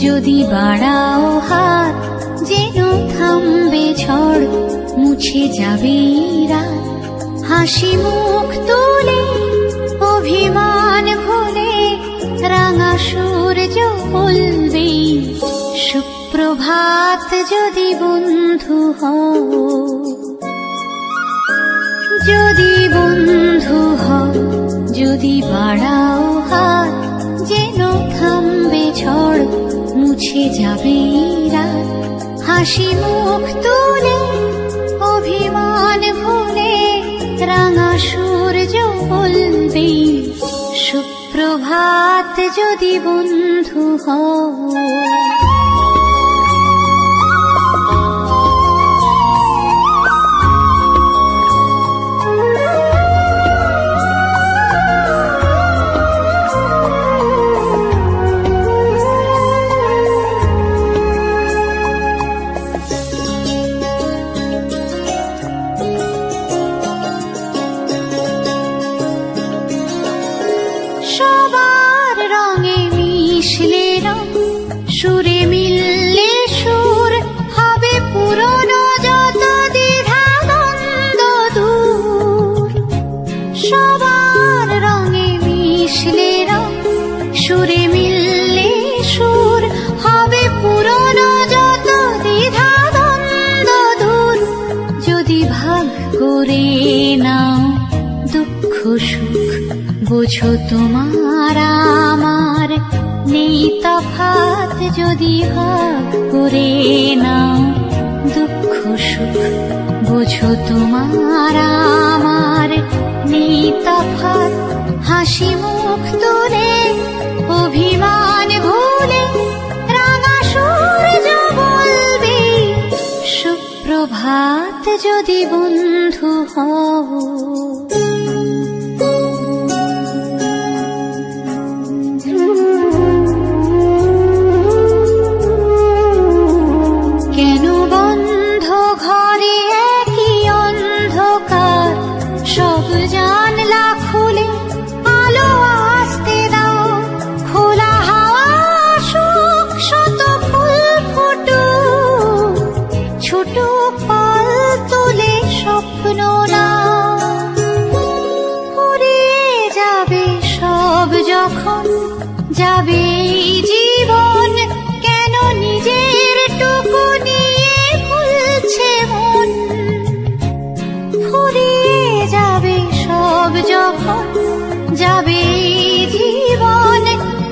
যদি বাড়াও হাত যেন থামবে ঝড়, মুছে যাবে রাত। হাসি মুখ তুলে অভিমান ভুলে রাঙা সূর্য বলবে সুপ্রভাত। যদি বন্ধু হও, যদি বন্ধু হও, যদি বাড়াও হাত যেন থামবে ঝড়, মুছে যাবে রাত। হাসি মুখ তুলে অভিমান ভুলে রাঙা সূর্য বলবে সুপ্রভাত। যদি বন্ধু হও, সবার রঙে মিশলে রং, সুরে মিললে সুর, হবে পুরনো যত দ্বিধা দ্বন্দ্ব দূর। সবার রঙে মিশলে রং, সুরে মিললে সুর, হবে পুরনো যত দ্বিধা দ্বন্দ্ব দূর। যদি ভাগ করে নাও দুঃখ সুখ, বোঝো তোমার আমার নেই তফাৎ। যদি ভাগ করে নাও দুঃখ সুখ, বোঝো তোমার আমার নেই তফাৎ। হাসি মুখ তুলে অভিমান ভুলে রাঙা সূর্য বলবে সুপ্রভাত। যদি বন্ধু হও, কেন বন্ধ ঘরে একই অন্ধকার, সব জানলা খুলে আলো আসতে দাও। খোলা হাওয়া আসুক, শত ফুল ফুটুক, ছোট পাল তুলে স্বপ্ন নাও। ফুরিয়ে যাবে সব যখন যাবে জীবন, কেন নিজের টুকু নিয়ে ভুলছে মন। ফুরিয়ে যাবে সব যখন যাবে জীবন,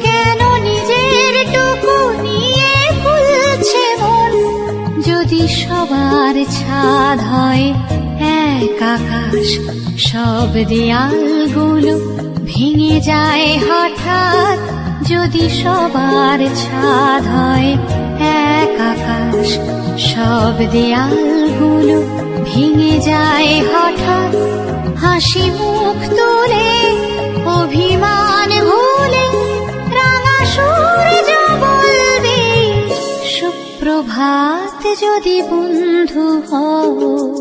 কেন নিজের টুকু নিয়ে ভুলছে মন। যদি সবার ছাদ হয় এক আকাশ, সব দেয়ালগুলো ভেঙে যায় হঠাৎ। যদি সবার ছাদ হয় এক আকাশ, সব দেয়ালগুলো ভেঙে যায় হঠাৎ। হাসি মুখ তুলে অভিমান ভুলে রাঙা সূর্য বলবে সুপ্রভাত। যদি বন্ধু হও।